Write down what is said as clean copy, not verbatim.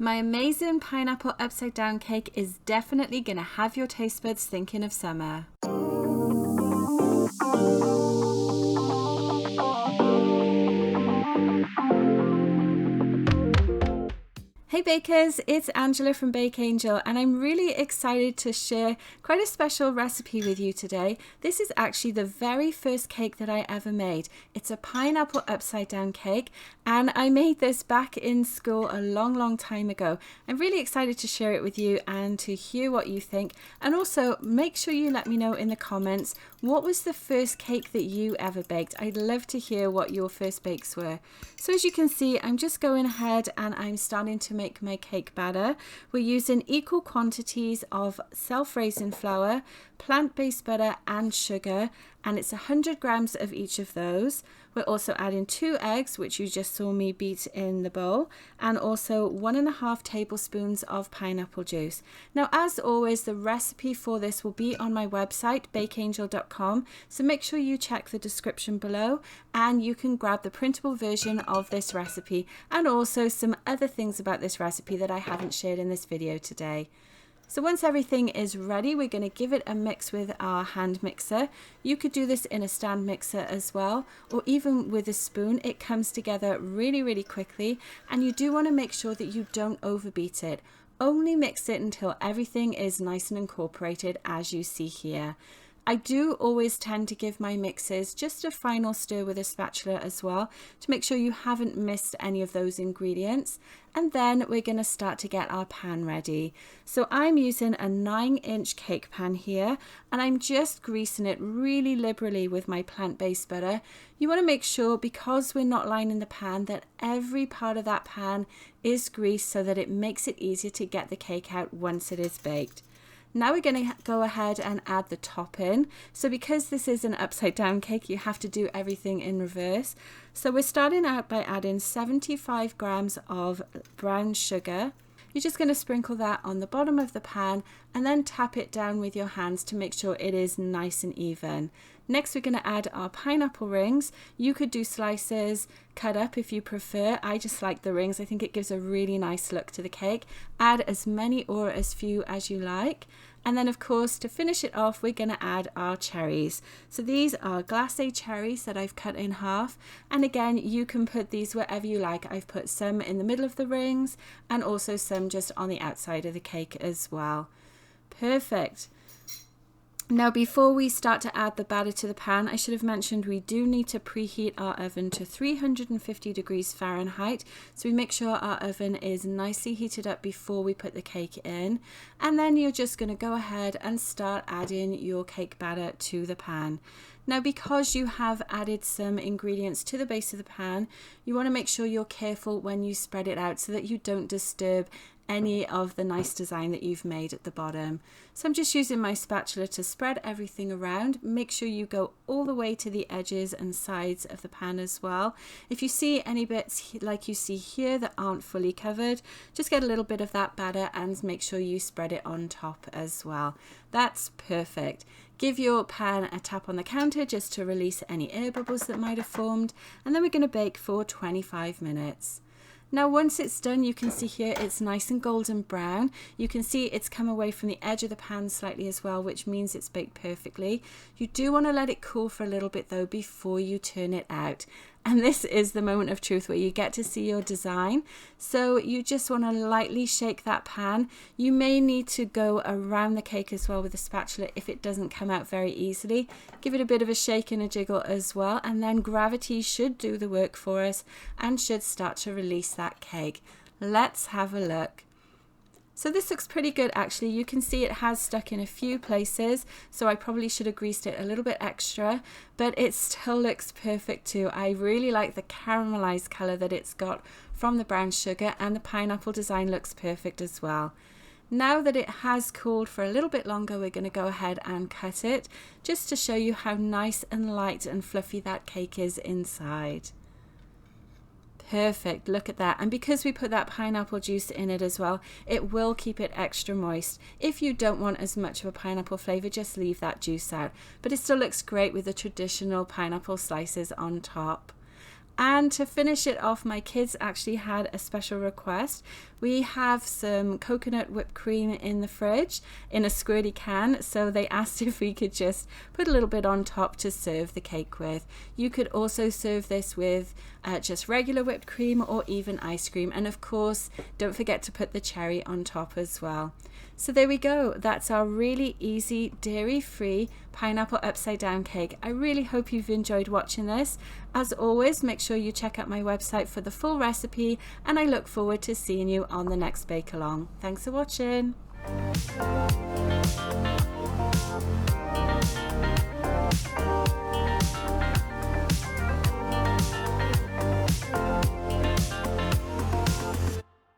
My amazing pineapple upside down cake is definitely going to have your taste buds thinking of summer. Hey bakers, it's Angela from Bake Angel and I'm really excited to share quite a special recipe with you today. This is actually the very first cake that I ever made. It's a pineapple upside down cake and I made this back in school a long time ago. I'm really excited to share it with you and to hear what you think, and also make sure you let me know in the comments what was the first cake that you ever baked. I'd love to hear what your first bakes were. So as you can see, I'm just going ahead and I'm starting to make my cake batter. We're using equal quantities of self-raising flour, plant-based butter and sugar, and it's 100 grams of each of those. We're also adding 2 eggs, which you just saw me beat in the bowl, and also 1.5 tablespoons of pineapple juice. Now, as always, the recipe for this will be on my website, bakeangel.com, so make sure you check the description below and you can grab the printable version of this recipe and also some other things about this recipe that I haven't shared in this video today. So once everything is ready, we're going to give it a mix with our hand mixer. You could do this in a stand mixer as well, or even with a spoon. It comes together really quickly, and you do want to make sure that you don't overbeat it. Only mix it until everything is nice and incorporated, as you see here. I do always tend to give my mixes just a final stir with a spatula as well to make sure you haven't missed any of those ingredients. And then we're going to start to get our pan ready. So I'm using a 9-inch cake pan here and I'm just greasing it really liberally with my plant-based butter. You want to make sure, because we're not lining the pan, that every part of that pan is greased so that it makes it easier to get the cake out once it is baked. Now we're going to go ahead and add the topping. So because this is an upside down cake, you have to do everything in reverse. So we're starting out by adding 75 grams of brown sugar. You're just going to sprinkle that on the bottom of the pan and then tap it down with your hands to make sure it is nice and even. Next, we're going to add our pineapple rings. You could do slices, cut up if you prefer. I just like the rings. I think it gives a really nice look to the cake. Add as many or as few as you like. And then, of course, to finish it off, we're going to add our cherries. So these are glacé cherries that I've cut in half. And again, you can put these wherever you like. I've put some in the middle of the rings and also some just on the outside of the cake as well. Perfect. Now, before we start to add the batter to the pan, I should have mentioned we do need to preheat our oven to 350 degrees Fahrenheit. So we make sure our oven is nicely heated up before we put the cake in. And then you're just going to go ahead and start adding your cake batter to the pan. Now, because you have added some ingredients to the base of the pan, you want to make sure you're careful when you spread it out so that you don't disturb any of the nice design that you've made at the bottom. So I'm just using my spatula to spread everything around. Make sure you go all the way to the edges and sides of the pan as well. If you see any bits like you see here that aren't fully covered, just get a little bit of that batter and make sure you spread it on top as well. That's perfect. Give your pan a tap on the counter just to release any air bubbles that might have formed, and then we're going to bake for 25 minutes. Now, once it's done, you can see here it's nice and golden brown. You can see it's come away from the edge of the pan slightly as well, which means it's baked perfectly. You do want to let it cool for a little bit though before you turn it out. And this is the moment of truth where you get to see your design. So you just want to lightly shake that pan. You may need to go around the cake as well with a spatula if it doesn't come out very easily. Give it a bit of a shake and a jiggle as well, and then gravity should do the work for us and should start to release that cake. Let's have a look. So this looks pretty good actually. You can see it has stuck in a few places, so I probably should have greased it a little bit extra, but it still looks perfect too. I really like the caramelized color that it's got from the brown sugar, and the pineapple design looks perfect as well. Now that it has cooled for a little bit longer, we're going to go ahead and cut it just to show you how nice and light and fluffy that cake is inside. Perfect, look at that. And because we put that pineapple juice in it as well, it will keep it extra moist. If you don't want as much of a pineapple flavor, just leave that juice out. But it still looks great with the traditional pineapple slices on top. And to finish it off, my kids actually had a special request. We have some coconut whipped cream in the fridge in a squirty can, so they asked if we could just put a little bit on top to serve the cake with. You could also serve this with just regular whipped cream or even ice cream, and of course don't forget to put the cherry on top as well. So there we go, that's our really easy dairy-free pineapple upside down cake. I really hope you've enjoyed watching this. As always, make sure you check out my website for the full recipe, and I look forward to seeing you on the next bake along. Thanks for watching.